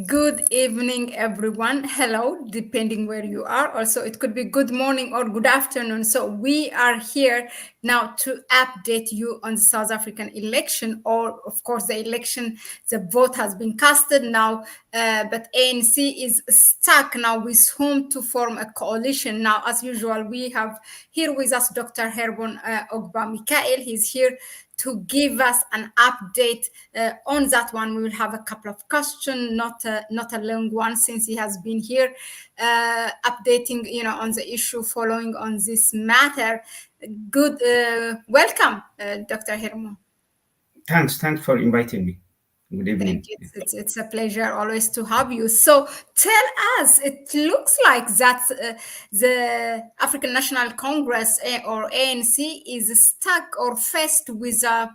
Good evening, everyone. Hello, depending where you are. Also, it could be good morning or good afternoon. So, we are here now to update you on the South African election, or of course, the election. The vote has been casted now, but ANC is stuck now with whom to form a coalition. Now, as usual, we have here with us Dr. Herbon Ogba Mikael. He's here to give us an update on that one. We will have a couple of questions, not a long one, since he has been here updating, on the issue following on this matter. Good, welcome, Dr. Hermo. Thanks for inviting me. Good Thank evening. you. It's a pleasure always to have you. So tell us, it looks like that the African National Congress or ANC is stuck or faced with a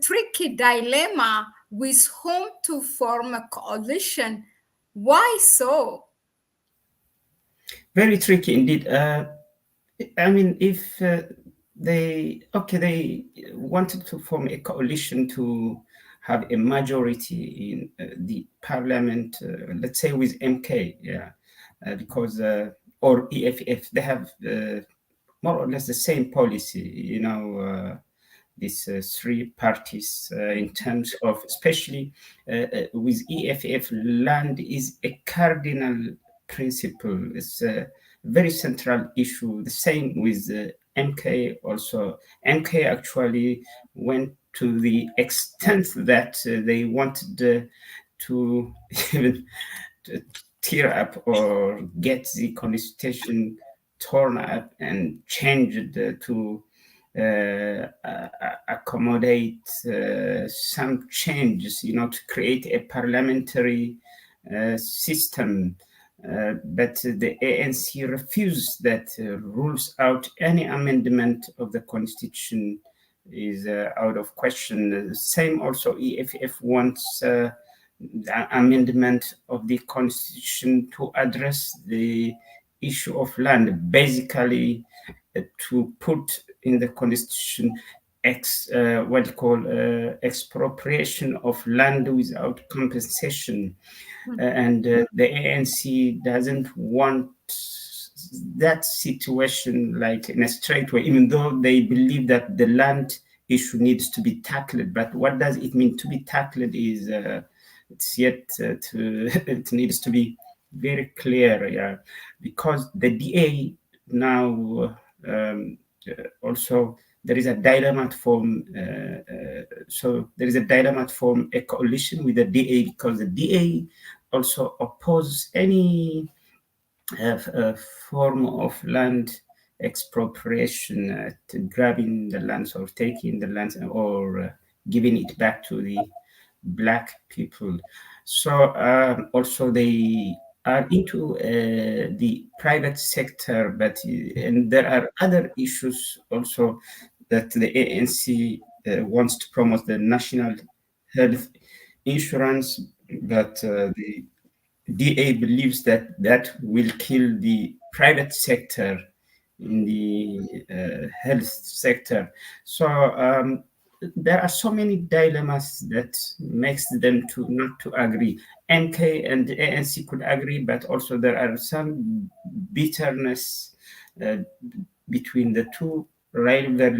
tricky dilemma with whom to form a coalition. Why so? Very tricky indeed. If they wanted to form a coalition to have a majority in the parliament, let's say with MK, yeah, because or EFF, they have more or less the same policy, these three parties in terms of, especially with EFF, land is a cardinal principle. It's a very central issue. The same with MK also. MK actually went to the extent that they wanted to even tear up or get the constitution torn up and changed to accommodate some changes, to create a parliamentary system. But the ANC refused that, rules out any amendment of the constitution is out of question. Same also EFF wants the amendment of the constitution to address the issue of land, basically to put in the constitution what you call expropriation of land without compensation. And the ANC doesn't want that situation like in a straight way, even though they believe that the land issue needs to be tackled. But what does it mean to be tackled is it's yet to it needs to be very clear, yeah, because the DA now also there is a dilemma to form. So there is a dilemma to form a coalition with the DA because the DA also opposes any form of land expropriation, to grabbing the lands or taking the lands or giving it back to the black people. So also they are into the private sector, but and there are other issues also that the ANC wants to promote the national health insurance, but the DA believes that that will kill the private sector in the health sector. So there are so many dilemmas that makes them to not to agree. MK and ANC could agree, but also there are some bitterness between the two rival,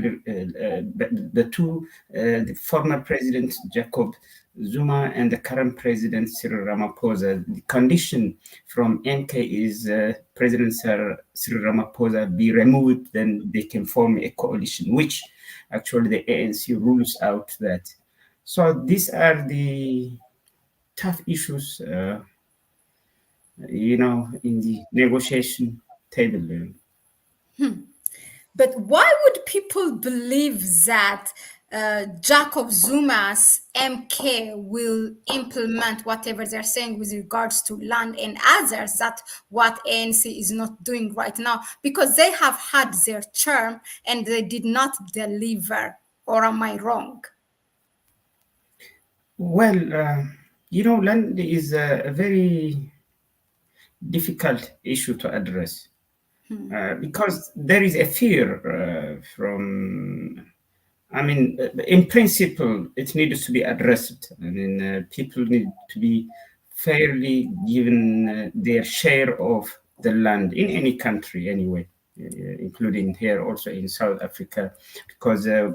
the former president Jacob Zuma and the current president Cyril Ramaphosa. The condition from MK is President Cyril Ramaphosa be removed, then they can form a coalition, which actually the ANC rules out that. So these are the tough issues, in the negotiation table. But why would people believe that Jacob Zuma's MK will implement whatever they're saying with regards to land and others? That what ANC is not doing right now, because they have had their term and they did not deliver. Or am I wrong? Well, land is a very difficult issue to address because there is a fear in principle, it needs to be addressed. People need to be fairly given their share of the land in any country anyway, including here also in South Africa, because I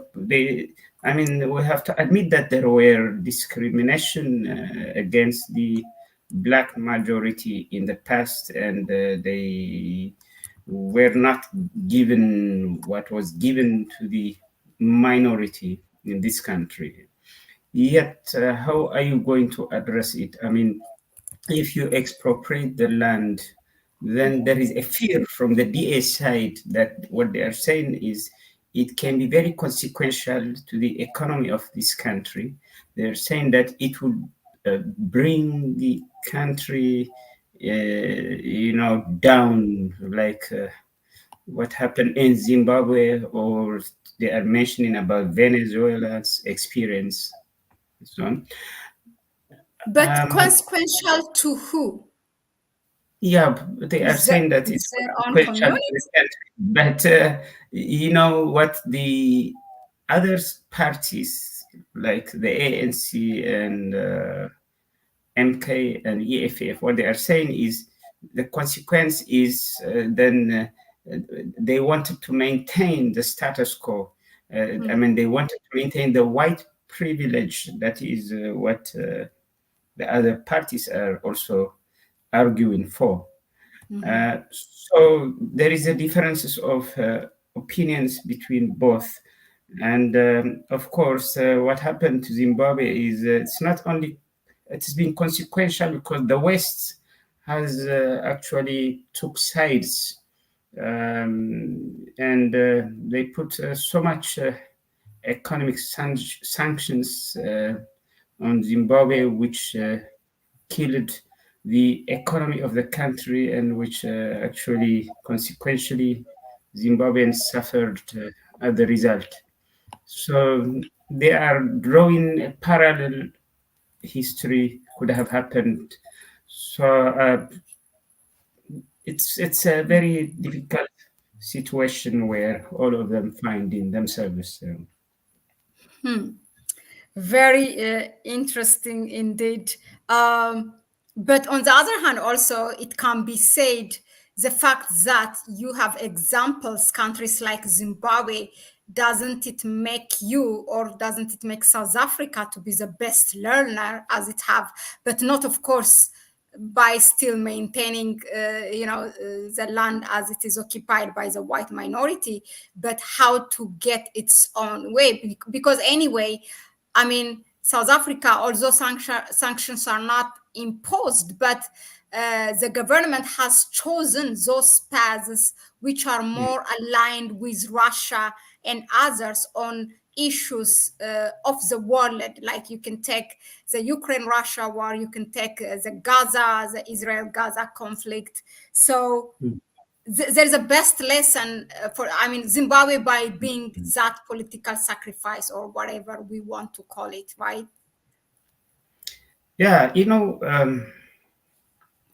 mean, we have to admit that there were discrimination against the black majority in the past, and they were not given what was given to the minority in this country. Yet, how are you going to address it? I mean, if you expropriate the land, then there is a fear from the DA side that what they are saying is it can be very consequential to the economy of this country. They're saying that it would bring the country, down, like what happened in Zimbabwe, or they are mentioning about Venezuela's experience and so on. But consequential to who? Yeah, they are saying that it's Is their own consequential to community? the country. But you know what, the other parties like the ANC and MK and EFF, what they are saying is the consequence is then they wanted to maintain the status quo. I mean, they wanted to maintain the white privilege. That is what the other parties are also arguing for. So there is a differences of opinions between both. And of course, what happened to Zimbabwe is it's not only, it's been consequential because the West has actually took sides, and they put so much economic sanctions on Zimbabwe, which killed the economy of the country, and which actually consequentially Zimbabweans suffered as a result. So they are drawing a parallel history could have happened. So it's a very difficult situation where all of them finding themselves. Very interesting indeed. But on the other hand, also, it can be said the fact that you have examples, countries like Zimbabwe, doesn't it make you, or doesn't it make South Africa to be the best learner as it have, but not, of course, by still maintaining, the land as it is occupied by the white minority, but how to get its own way. Because anyway, I mean, South Africa, although sanctions are not imposed, but the government has chosen those paths which are more aligned with Russia and others on issues of the world. Like you can take the Ukraine-Russia war, you can take the Israel-Gaza conflict. So there's a best lesson for, I mean, Zimbabwe, by being that political sacrifice, or whatever we want to call it, right? Yeah,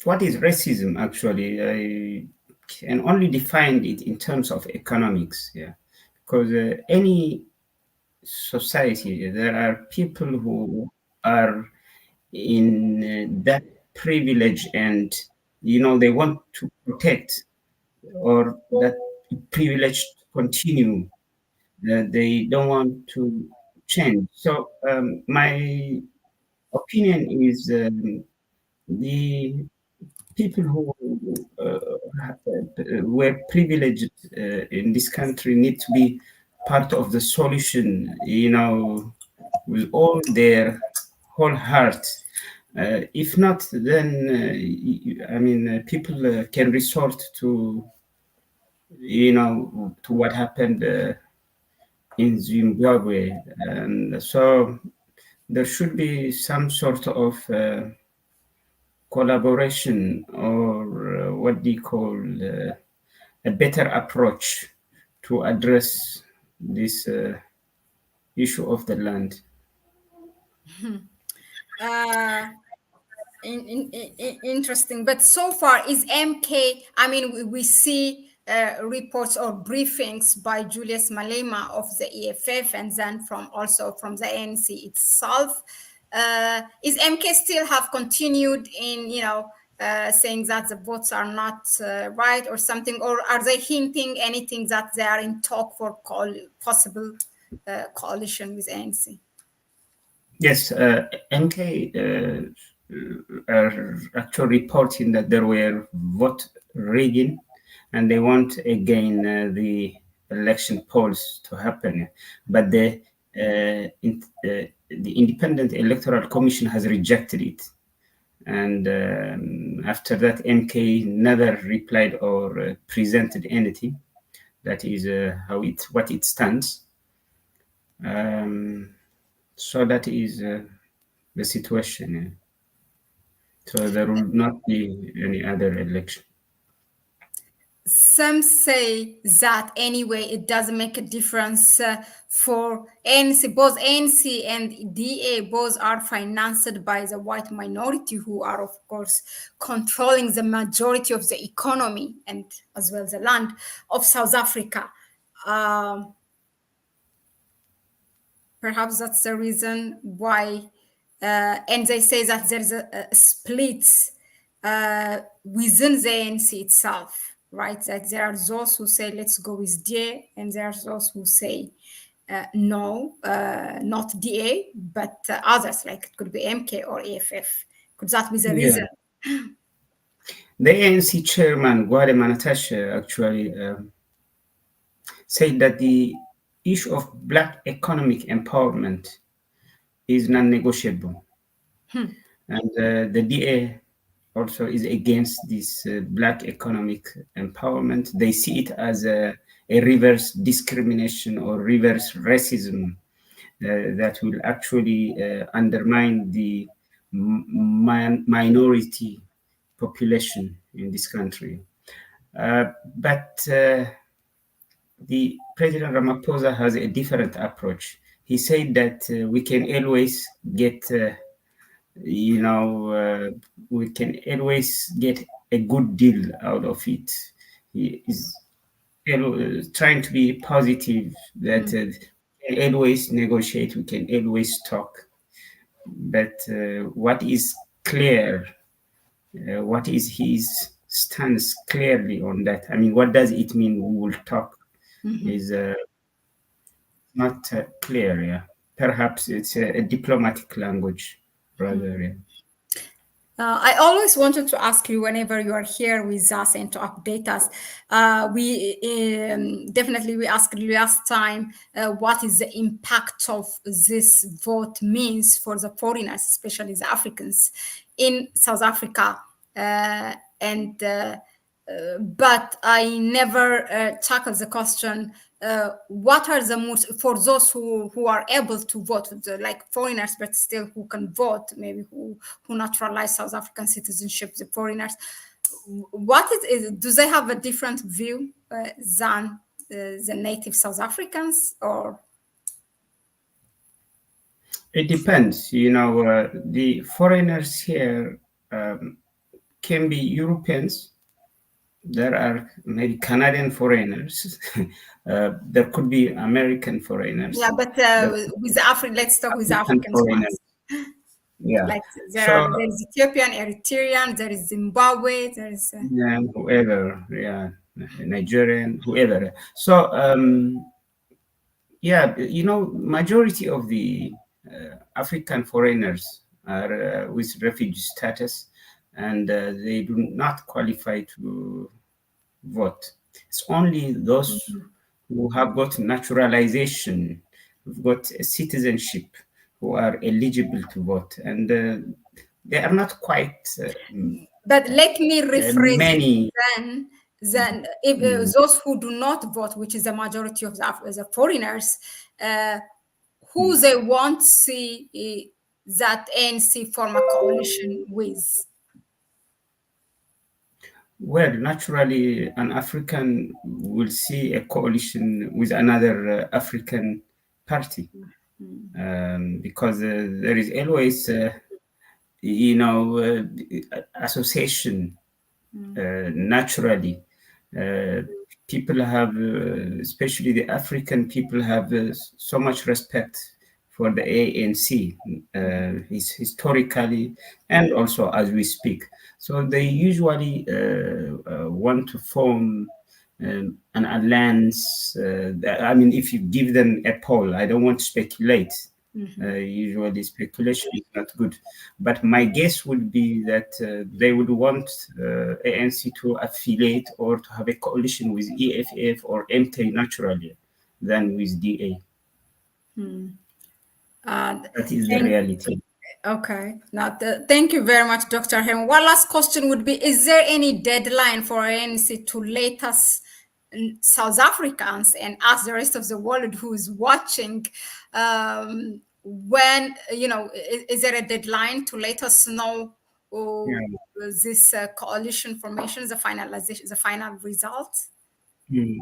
what is racism actually? I can only define it in terms of economics. Yeah, because any society, there are people who are in that privilege, and they want to protect or that privilege to continue. They don't want to change. So my opinion is the people who were privileged in this country need to be part of the solution, with all their whole heart. If not, then I mean, people can resort to what happened in Zimbabwe, and so there should be some sort of collaboration, or what do you call a better approach to address this issue of the land. uh Interesting. But so far, is MK, I mean, we see reports or briefings by Julius Malema of the EFF, and then from also from the ANC itself. Is MK still have continued in, saying that the votes are not right or something, or are they hinting anything that they are in talk for possible coalition with ANC? Yes, MK are actually reporting that there were vote rigging, and they want again the election polls to happen, but the Independent Electoral Commission has rejected it. And after that, MK never replied or presented anything. That is what it stands. So that is the situation. So there will not be any other election. Some say that anyway, it doesn't make a difference for ANC. Both ANC and DA both are financed by the white minority, who are, of course, controlling the majority of the economy and as well the land of South Africa. Um, Perhaps that's the reason why. And they say that there's a split within the ANC itself, right? That there are those who say let's go with DA, and there are those who say no, not DA, but others, like it could be MK or AFF. Could that be the Yeah. reason? The ANC chairman, Gwade Mantashe, actually said that the issue of Black economic empowerment is non-negotiable. And the DA also is against this Black economic empowerment. They see it as a reverse discrimination or reverse racism that will actually undermine the minority population in this country. But the President Ramaphosa has a different approach. He said that we can always get, we can always get a good deal out of it. He is trying to be positive that we can always negotiate, we can always talk. But what is clear, what is his stance clearly on that? I mean, what does it mean we will talk? Is not clear. Yeah, perhaps it's a diplomatic language rather. Yeah. I always wanted to ask you whenever you are here with us and to update us. We definitely we asked last time what is the impact of this vote means for the foreigners, especially the Africans in South Africa, and but I never tackled the question. What are the moves for those who are able to vote, like foreigners, but still who can vote, maybe who naturalize South African citizenship, the foreigners? What is do they have a different view than the native South Africans, or? It depends. The foreigners here can be Europeans. There are maybe Canadian foreigners. There could be American foreigners. Yeah, but with let's talk with African Africans foreigners. ones. Yeah. Like So there is Ethiopian, Eritrean, there is Zimbabwe, there is. yeah, whoever, yeah, Nigerian, whoever. So yeah, majority of the African foreigners are with refugee status, and they do not qualify to vote. It's only those who have got naturalization, who've got citizenship, who are eligible to vote, and they are not quite But let me rephrase it many. then. Then, if those who do not vote, which is the majority of the foreigners, uh, who they want to see that ANC form a coalition with? Well, naturally, an African will see a coalition with another African party because there is always, association naturally. People have, especially the African people, have so much respect for the ANC, historically and also as we speak. So they usually want to form an alliance. I mean, if you give them a poll, I don't want to speculate. Usually, speculation is not good. But my guess would be that they would want ANC to affiliate or to have a coalition with EFF or MK naturally than with DA. Uh, That is the thank, reality. okay. Now, thank you very much, Dr. Hem. One last question would be: is there any deadline for ANC to let us South Africans and us, the rest of the world who is watching, when is there a deadline to let us know Yeah. this coalition formation, the finalization, the final results? Mm.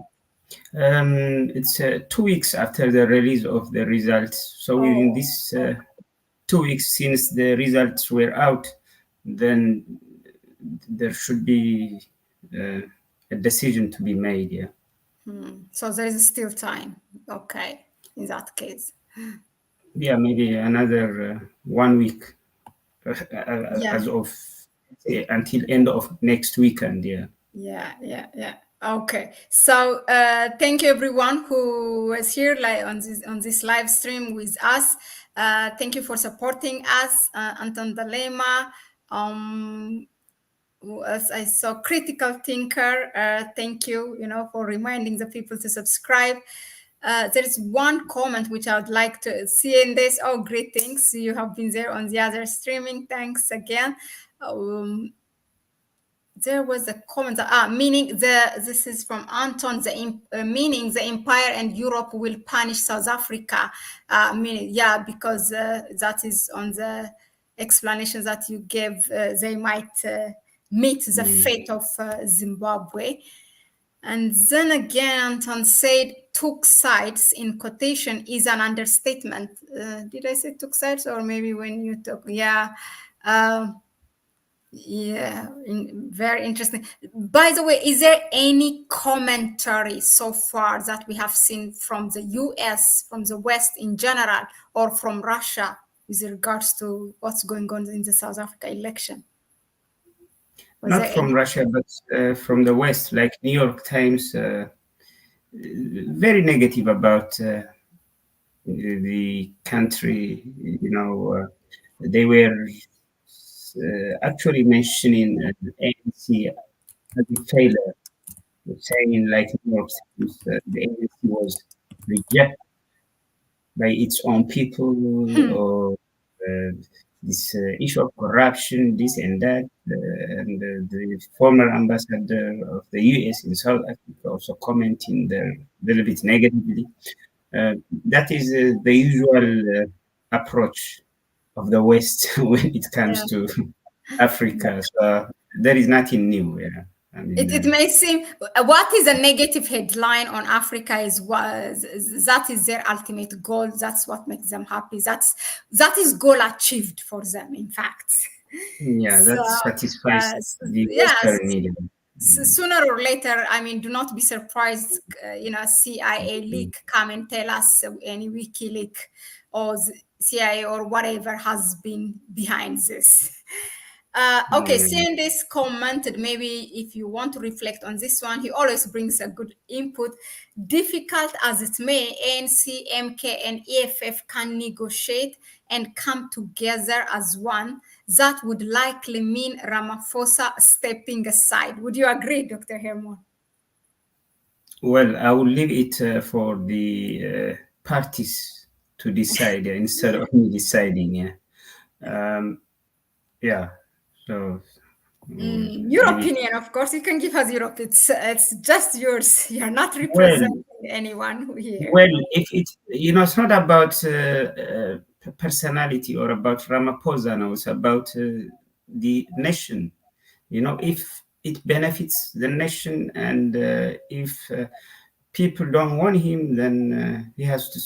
It's 2 weeks after the release of the results. So within Oh, this 2 weeks since the results were out, then there should be a decision to be made. Yeah. so there is still time. Okay, in that case. Yeah, maybe another 1 week Yeah. as of until end of next weekend. Yeah. Yeah. Okay. So thank you everyone who was here like on this live stream with us. Thank you for supporting us, Anton Dialemma. As I saw critical thinker. Thank you, for reminding the people to subscribe. There is one comment which I would like to see in this. Oh, greetings! You have been there on the other streaming. Thanks again. There was a comment, meaning this is from Anton, meaning the empire and Europe will punish South Africa. Meaning, yeah, because that is on the explanation that you gave. They might meet the fate of Zimbabwe. And then again, Anton said, took sides in quotation is an understatement. Did I say took sides? Or maybe when you took, yeah. Yeah, very interesting. By the way, is there any commentary so far that we have seen from the US, from the West in general, or from Russia with regards to what's going on in the South Africa election? Was Not there from any? Russia, but from the West, like New York Times, very negative about the country. They were actually mentioning ANC as a failure, saying like New York Times, the ANC was rejected by its own people, or this issue of corruption, this and that. And the former ambassador of the US in South Africa also commenting there a little bit negatively. That is the usual approach of the West when it comes Yeah. to Africa. So there is nothing new. Yeah. I It mean, may seem what is a negative headline on Africa is that is their ultimate goal. That's what makes them happy. That is goal achieved for them. In fact, yeah, so that satisfies the yes, Western media. sooner or later, I mean, do not be surprised. CIA leak come and tell us any wiki leak or CIA or whatever has been behind this. Okay, Mm. seeing this commented, maybe if you want to reflect on this one, he always brings a good input. Difficult as it may, ANC, MK, and EFF can negotiate and come together as one. That would likely mean Ramaphosa stepping aside. Would you agree, Dr. Hermon? Well, I will leave it for the parties to decide instead of me deciding. Yeah. Um, yeah. So we'll Your leave it. opinion, of course, you can give us your opinion. It's just yours. You're not Well, representing anyone here. well, if it, it's not about personality or about Ramaphosa. No, it's about the nation. If it benefits the nation, and if people don't want him, then he has to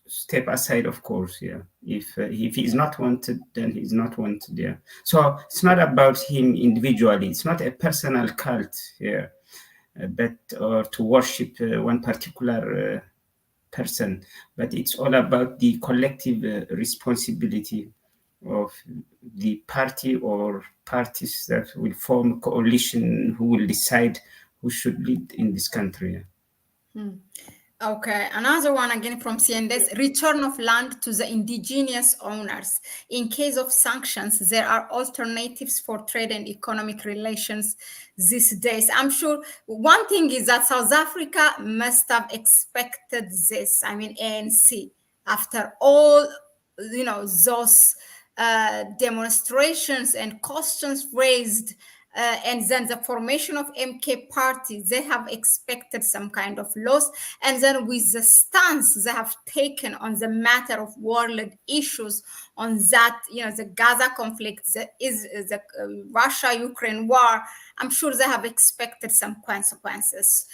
step aside, of course. Yeah. If he's not wanted, then he's not wanted. Yeah. So it's not about him individually. It's not a personal cult here, but or to worship one particular person, but it's all about the collective responsibility of the party or parties that will form a coalition who will decide who should lead in this country. Okay, another one again from CNDS, return of land to the indigenous owners. In case of sanctions, there are alternatives for trade and economic relations these days. I'm sure one thing is that South Africa must have expected this. I mean, ANC, after all, those demonstrations and questions raised, and then the formation of MK party, they have expected some kind of loss. And then with the stance they have taken on the matter of world issues, on that, the Gaza conflict, the Russia-Ukraine war, I'm sure they have expected some consequences.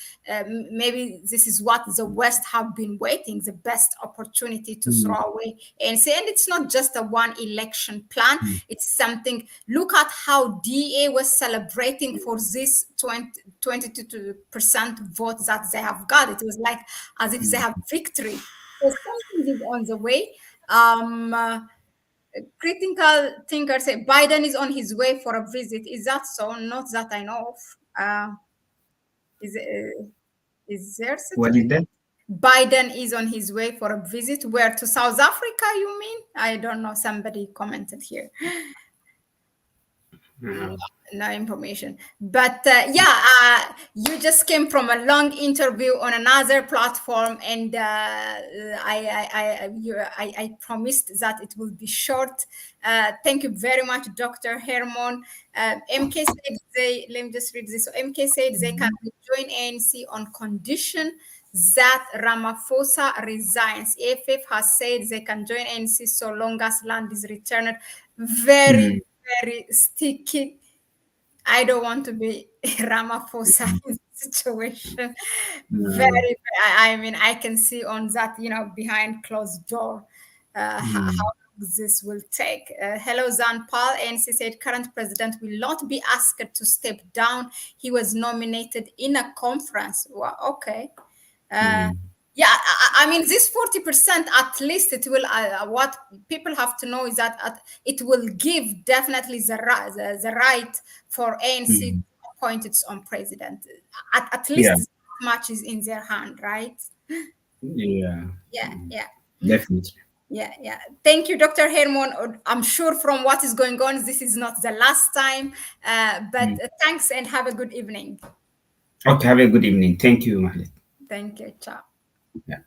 Maybe this is what the West have been waiting, the best opportunity to throw away and say, and it's not just a one election plan, it's something. Look at how DA was celebrating for this 22% vote that they have got. It was like as if they have victory. So something is on the way. Critical thinkers say Biden is on his way for a visit. Is that so? Not that I know of. Is is there such a What thing? is that? Biden is on his way for a visit. Where, to South Africa, you mean? I don't know. Somebody commented here. No information, but you just came from a long interview on another platform, and I promised that it will be short. Thank you very much, Dr. Hermon. MK said they, let me just read this. So MK said they can join ANC on condition that Ramaphosa resigns. AFF has said they can join ANC so long as land is returned. Very, very sticky. I don't want to be Ramaphosa in this situation. Very, I mean, I can see on that, behind closed door, how this will take. Hello, Zan Paul. ANC said current president will not be asked to step down. He was nominated in a conference. Well, okay. Yeah, I mean, this 40%, at least it will, what people have to know is that it will give definitely the right for ANC to appoint its own president. At Yeah, least that much is in their hand, right? yeah, Yeah, yeah. definitely. Yeah. Thank you, Dr. Hermon. I'm sure from what is going on, this is not the last time. But thanks and have a good evening. Okay, have a good evening. Thank you, Mahlet. Thank you. Ciao. Yeah.